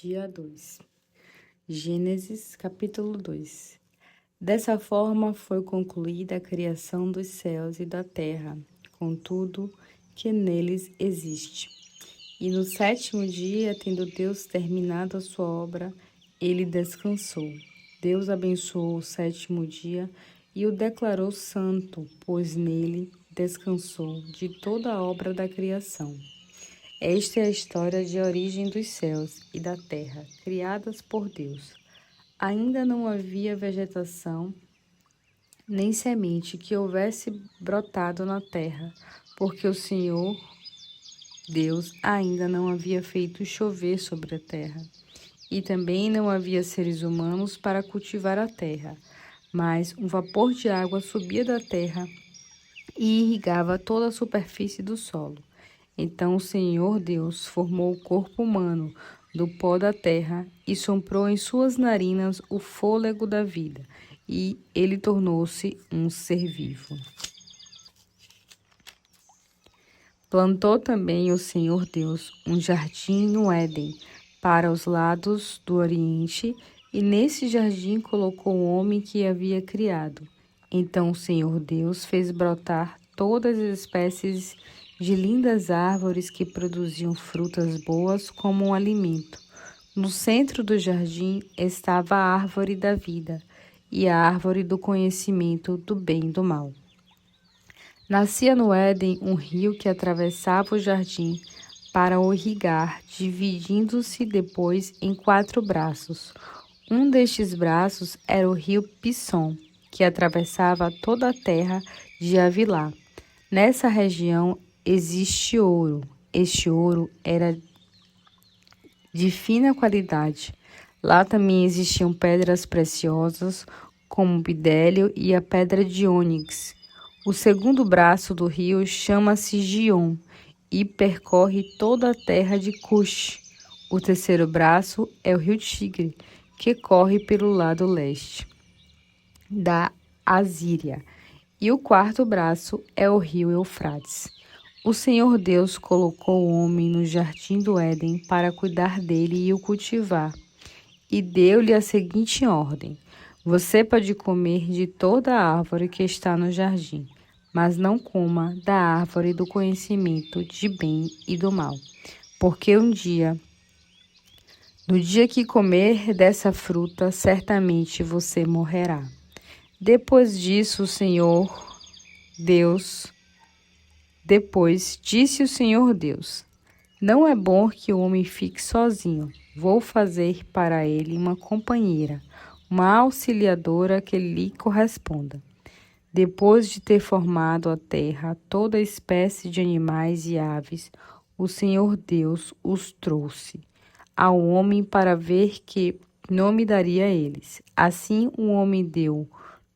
Dia 2. Gênesis, capítulo 2. Dessa forma foi concluída a criação dos céus e da terra, com tudo que neles existe. E no sétimo dia, tendo Deus terminado a sua obra, ele descansou. Deus abençoou o sétimo dia e o declarou santo, pois nele descansou de toda a obra da criação. Esta é a história de origem dos céus e da terra, criadas por Deus. Ainda não havia vegetação, nem semente que houvesse brotado na terra, porque o Senhor Deus ainda não havia feito chover sobre a terra. E também não havia seres humanos para cultivar a terra, mas um vapor de água subia da terra e irrigava toda a superfície do solo. Então o Senhor Deus formou o corpo humano do pó da terra e soprou em suas narinas o fôlego da vida, e ele tornou-se um ser vivo. Plantou também o Senhor Deus um jardim no Éden, para os lados do Oriente, e nesse jardim colocou o homem que havia criado. Então o Senhor Deus fez brotar todas as espécies de lindas árvores que produziam frutas boas como um alimento. No centro do jardim estava a árvore da vida e a árvore do conhecimento do bem e do mal. Nascia no Éden um rio que atravessava o jardim para o irrigar, dividindo-se depois em 4 braços. Um destes braços era o rio Pisson, que atravessava toda a terra de Havilá. Nessa região existe ouro. Este ouro era de fina qualidade. Lá também existiam pedras preciosas, como o bidélio e a pedra de ônix. O segundo braço do rio chama-se Gion e percorre toda a terra de Cush. O terceiro braço é o rio Tigre, que corre pelo lado leste da Assíria. E o quarto braço é o rio Eufrates. O Senhor Deus colocou o homem no jardim do Éden para cuidar dele e o cultivar. E deu-lhe a seguinte ordem: você pode comer de toda a árvore que está no jardim, mas não coma da árvore do conhecimento de bem e do mal, porque no dia que comer dessa fruta, certamente você morrerá. Depois disse o Senhor Deus: não é bom que o homem fique sozinho. Vou fazer para ele uma companheira, uma auxiliadora que lhe corresponda. Depois de ter formado a terra, toda espécie de animais e aves, o Senhor Deus os trouxe ao homem para ver que nome daria a eles. Assim o homem deu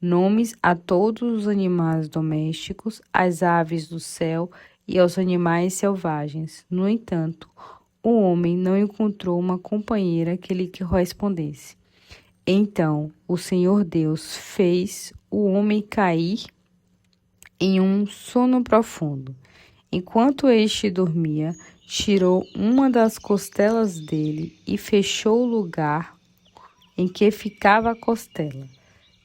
nomes a todos os animais domésticos, às aves do céu e aos animais selvagens. No entanto, o homem não encontrou uma companheira que lhe correspondesse. Então o Senhor Deus fez o homem cair em um sono profundo. Enquanto este dormia, tirou uma das costelas dele e fechou o lugar em que ficava a costela.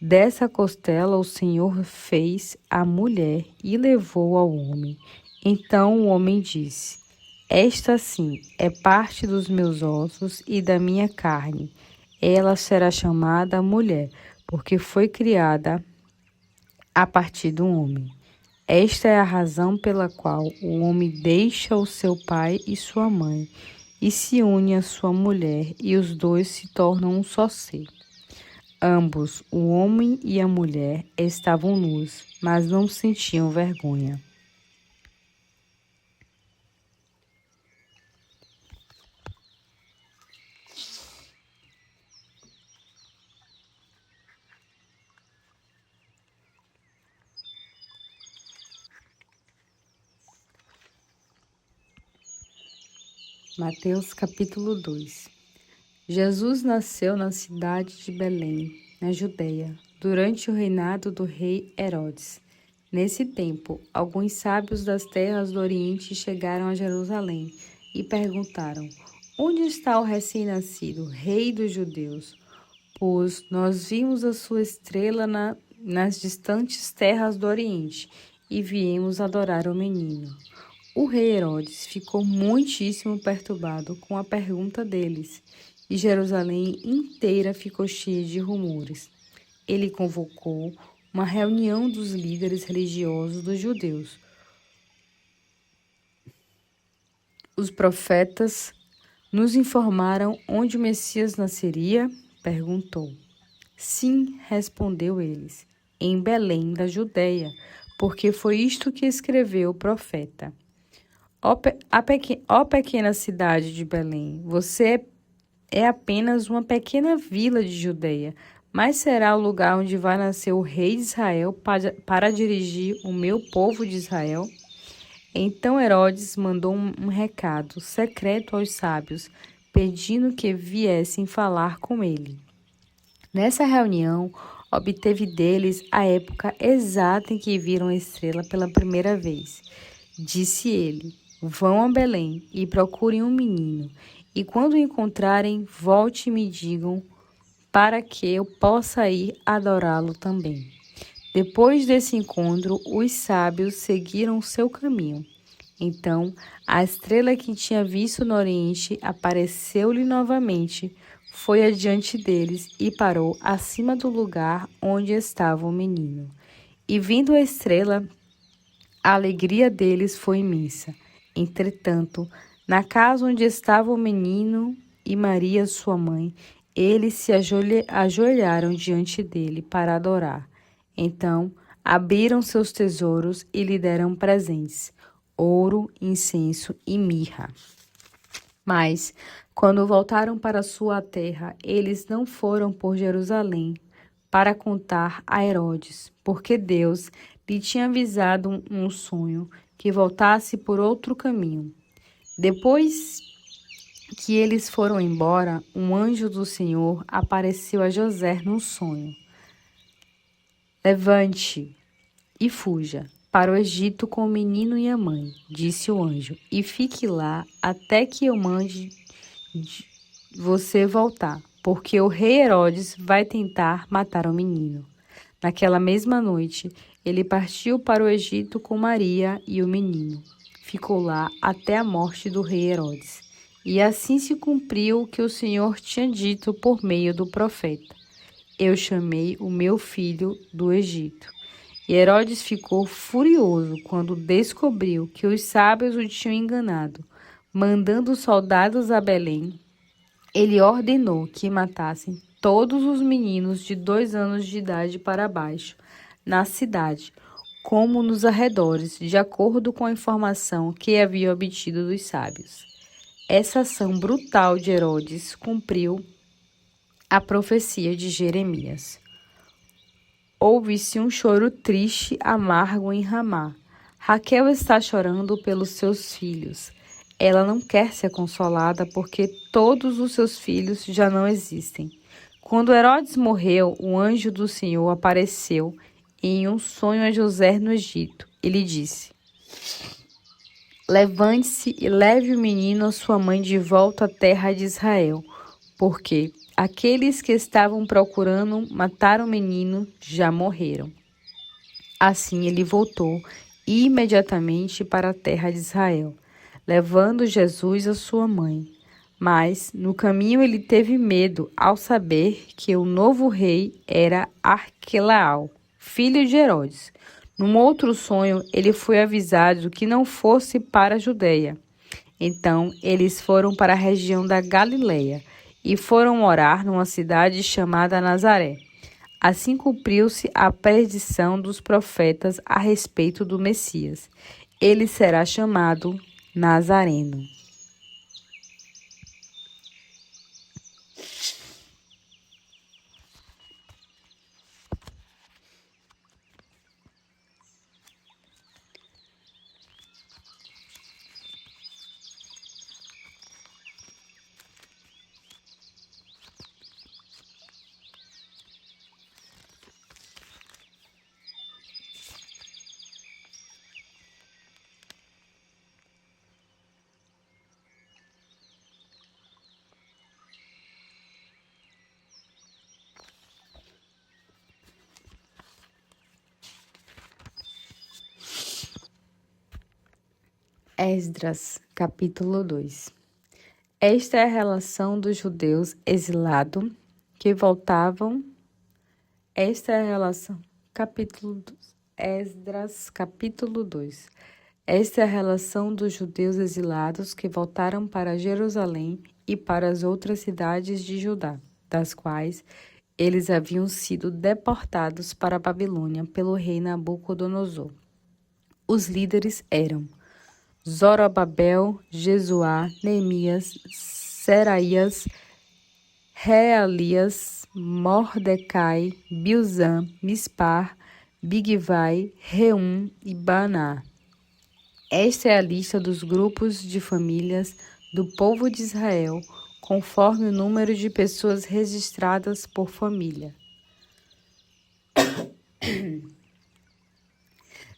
Dessa costela o Senhor fez a mulher e levou ao homem. Então o homem disse: esta sim é parte dos meus ossos e da minha carne. Ela será chamada mulher, porque foi criada a partir do homem. Esta é a razão pela qual o homem deixa o seu pai e sua mãe e se une à sua mulher, e os dois se tornam um só ser. Ambos, o homem e a mulher, estavam nus, mas não sentiam vergonha. Mateus capítulo 2. Jesus nasceu na cidade de Belém, na Judeia, durante o reinado do rei Herodes. Nesse tempo, alguns sábios das terras do Oriente chegaram a Jerusalém e perguntaram: onde está o recém-nascido, rei dos judeus? Pois nós vimos a sua estrela nas distantes terras do Oriente e viemos adorar o menino. O rei Herodes ficou muitíssimo perturbado com a pergunta deles, e Jerusalém inteira ficou cheia de rumores. Ele convocou uma reunião dos líderes religiosos dos judeus. Os profetas nos informaram onde o Messias nasceria? Perguntou. Sim, respondeu eles, em Belém da Judeia, porque foi isto que escreveu o profeta. Ó pequena cidade de Belém, você é apenas uma pequena vila de Judeia, mas será o lugar onde vai nascer o rei de Israel para dirigir o meu povo de Israel? Então Herodes mandou um recado secreto aos sábios, pedindo que viessem falar com ele. Nessa reunião, obteve deles a época exata em que viram a estrela pela primeira vez. Disse ele: Vão a Belém e procurem um menino, e quando o encontrarem, volte e me digam, para que eu possa ir adorá-lo também. Depois desse encontro, os sábios seguiram seu caminho. Então, a estrela que tinha visto no Oriente apareceu-lhe novamente, foi adiante deles e parou acima do lugar onde estava o menino. E vendo a estrela, a alegria deles foi imensa. Entretanto, na casa onde estava o menino e Maria, sua mãe, eles se ajoelharam diante dele para adorar. Então, abriram seus tesouros e lhe deram presentes: ouro, incenso e mirra. Mas, quando voltaram para sua terra, eles não foram por Jerusalém para contar a Herodes, porque Deus lhe tinha avisado um sonho que voltasse por outro caminho. Depois que eles foram embora, um anjo do Senhor apareceu a José num sonho. Levante e fuja para o Egito com o menino e a mãe, disse o anjo, e fique lá até que eu mande você voltar, porque o rei Herodes vai tentar matar o menino. Naquela mesma noite, ele partiu para o Egito com Maria e o menino. Ficou lá até a morte do rei Herodes. E assim se cumpriu o que o Senhor tinha dito por meio do profeta: Eu chamei o meu filho do Egito. E Herodes ficou furioso quando descobriu que os sábios o tinham enganado. Mandando soldados a Belém, ele ordenou que matassem todos os meninos de 2 anos de idade para baixo, na cidade, como nos arredores, de acordo com a informação que havia obtido dos sábios. Essa ação brutal de Herodes cumpriu a profecia de Jeremias. Ouve-se um choro triste, amargo em Ramá. Raquel está chorando pelos seus filhos. Ela não quer ser consolada porque todos os seus filhos já não existem. Quando Herodes morreu, o anjo do Senhor apareceu em um sonho a José no Egito. Ele disse: Levante-se e leve o menino e sua mãe de volta à terra de Israel, porque aqueles que estavam procurando matar o menino já morreram. Assim ele voltou imediatamente para a terra de Israel, levando Jesus a sua mãe. Mas no caminho ele teve medo ao saber que o novo rei era Arquelaú, filho de Herodes. Num outro sonho, ele foi avisado que não fosse para a Judeia. Então eles foram para a região da Galileia e foram morar numa cidade chamada Nazaré. Assim cumpriu-se a predição dos profetas a respeito do Messias. Ele será chamado Nazareno. Esdras, capítulo 2. Esta é a relação dos judeus exilados que voltavam. Esta é a relação. Capítulo 2. Esdras, capítulo 2. Esta é a relação dos judeus exilados que voltaram para Jerusalém e para as outras cidades de Judá, das quais eles haviam sido deportados para a Babilônia pelo rei Nabucodonosor. Os líderes eram Zorobabel, Jesuá, Neemias, Seraías, Realias, Mordecai, Bilzã, Mispar, Bigvai, Reum e Baná. Esta é a lista dos grupos de famílias do povo de Israel, conforme o número de pessoas registradas por família.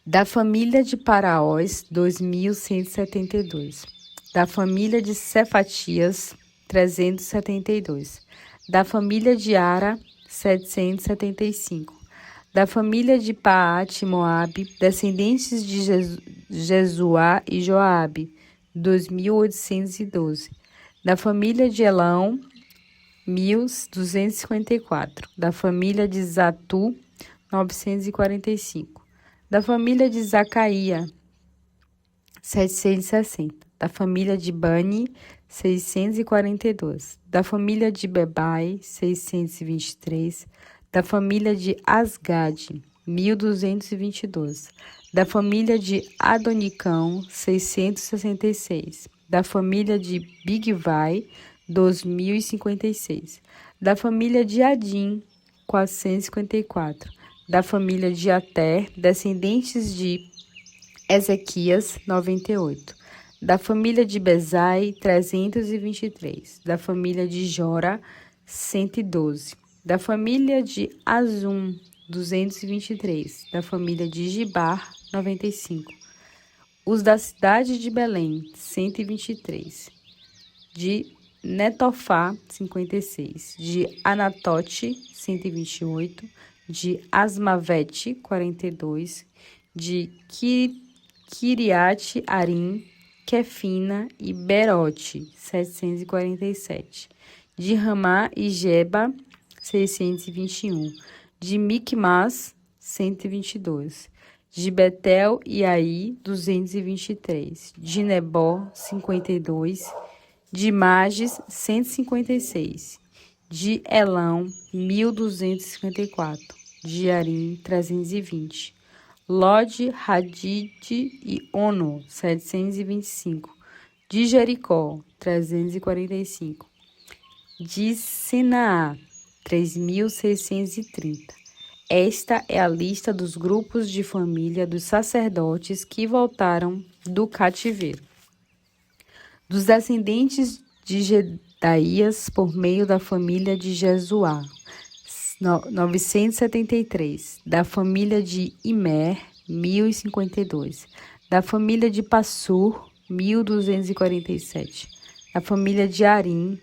Da família de Paraós, 2.172. Da família de Cefatias, 372. Da família de Ara, 775. Da família de Paate Moabe, descendentes de Jesuá e Joabe, 2.812. Da família de Elão, 1.254. Da família de Zatu, 945. Da família de Zacaía, 760. Da família de Bani, 642. Da família de Bebai, 623. Da família de Asgade, 1.222. Da família de Adonicão, 666. Da família de Bigvai, 2.056. Da família de Adim, 454. Da família de Ater, descendentes de Ezequias, 98. Da família de Bezai, 323. Da família de Jora, 112. Da família de Azum, 223. Da família de Gibar, 95. Os da cidade de Belém, 123. De Netofá, 56. De Anatote, 128. De Asmavete, 42. De Kiriate Arim, Kefina e Berote, 747. De Ramá e Geba, 621. De Micmas, 122. De Betel e Ai, 223. De Nebó, 52. De Mages, 156. De Elão, 1.254. De Arim, 320. Lod, Hadid e Ono, 725. De Jericó, 345. De Sinaá, 3.630. Esta é a lista dos grupos de família dos sacerdotes que voltaram do cativeiro. Dos descendentes de Jedaías por meio da família de Jesuá, 973. Da família de Imer, 1.052. Da família de Passur, 1.247. Da família de Arim,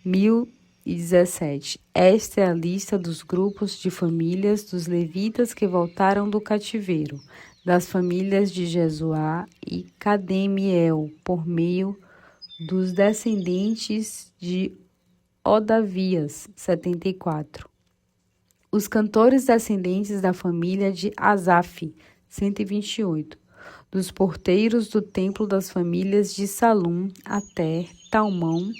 1.017. Esta é a lista dos grupos de famílias dos levitas que voltaram do cativeiro, das famílias de Jesuá e Cademiel, por meio dos descendentes de Odavias, 74. Os cantores descendentes da família de Asaf, 128. Dos porteiros do templo das famílias de Salum, Ater, Talmão,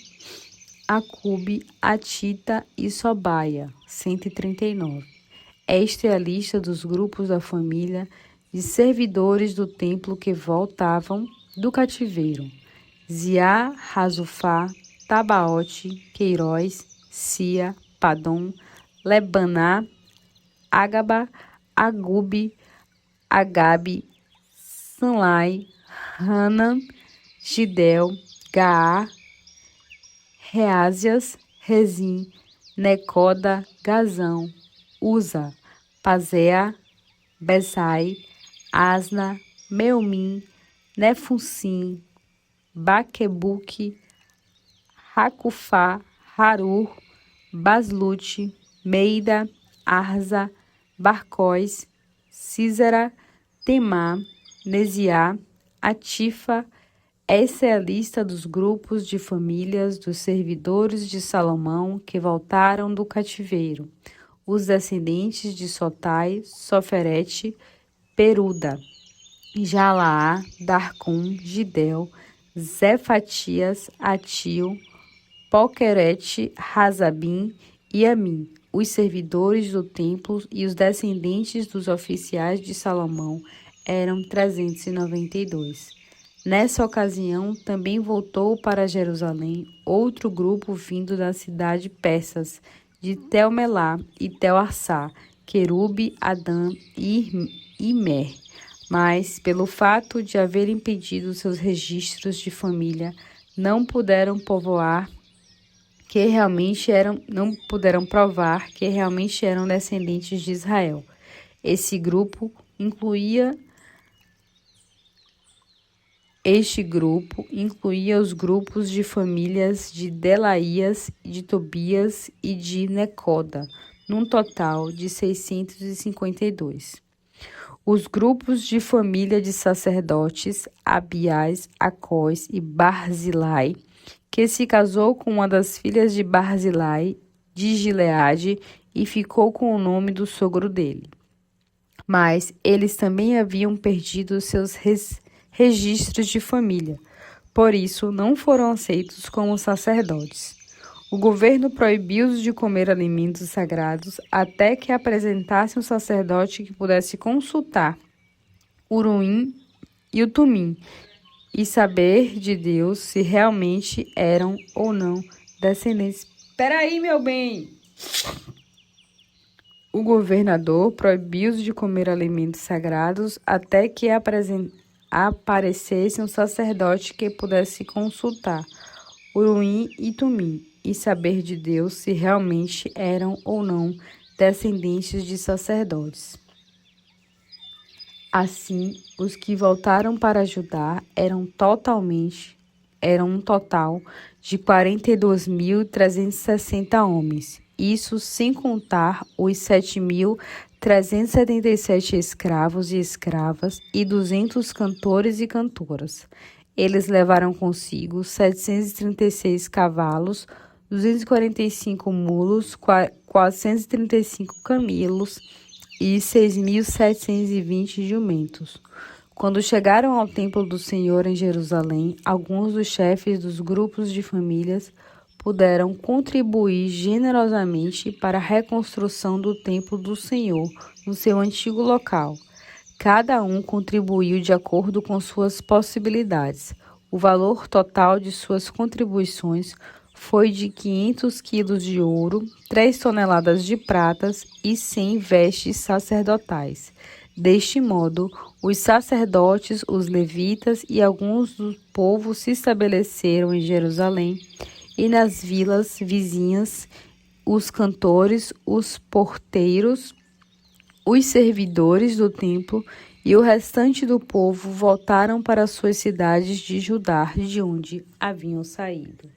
Acube, Atita e Sobaia, 139. Esta é a lista dos grupos da família de servidores do templo que voltavam do cativeiro: Ziá, Razufá, Tabaote, Queiroz, Sia, Padom, Lebaná, Ágaba, Agube, Agabe, Sanlai, Hanan, Gidel, Gaá, Reázias, Rezim, Necoda, Gazão, Uza, Pazéa, Besai, Asna, Meumim, Nefusim, Baquebuque, Racufá, Harur, Baslute, Meida, Arza, Barcóis, Císera, Temá, Nesiá, Atifa, Essa é a lista dos grupos de famílias dos servidores de Salomão que voltaram do cativeiro. Os descendentes de Sotai, Soferete, Peruda, Jalaá, Darcom, Gidel, Zefatias, Atil, Poquerete, Razabim e Amim, os servidores do templo e os descendentes dos oficiais de Salomão eram 392. Nessa ocasião, também voltou para Jerusalém outro grupo vindo da cidade persas, de Tel-Melá e Tel-Arsá, Querube, Adã e Imer. Mas, pelo fato de haverem pedido seus registros de família, não puderam provar que realmente eram descendentes de Israel. Este grupo incluía os grupos de famílias de Delaías, de Tobias e de Necoda, num total de 652. Os grupos de família de sacerdotes Abiás, Acós e Barzilai, que se casou com uma das filhas de Barzilai, de Gileade, e ficou com o nome do sogro dele. Mas eles também haviam perdido seus registros de família, por isso não foram aceitos como sacerdotes. O governo proibiu-os de comer alimentos sagrados até que apresentasse um sacerdote que pudesse consultar o Urim e o Tumim e saber de Deus se realmente eram ou não descendentes. Peraí, meu bem! O governador proibiu-os de comer alimentos sagrados até que aparecesse um sacerdote que pudesse consultar Urim e Tumim e saber de Deus se realmente eram ou não descendentes de sacerdotes. Assim, os que voltaram para Judá eram um total de 42.360 homens, isso sem contar os 7.377 escravos e escravas e 200 cantores e cantoras. Eles levaram consigo 736 cavalos, 245 mulos, 435 camelos e 6.720 jumentos. Quando chegaram ao templo do Senhor em Jerusalém, alguns dos chefes dos grupos de famílias puderam contribuir generosamente para a reconstrução do templo do Senhor no seu antigo local. Cada um contribuiu de acordo com suas possibilidades. O valor total de suas contribuições foi de 500 quilos de ouro, 3 toneladas de pratas e 100 vestes sacerdotais. Deste modo, os sacerdotes, os levitas e alguns do povo se estabeleceram em Jerusalém e nas vilas vizinhas, os cantores, os porteiros, os servidores do templo e o restante do povo voltaram para suas cidades de Judá, de onde haviam saído.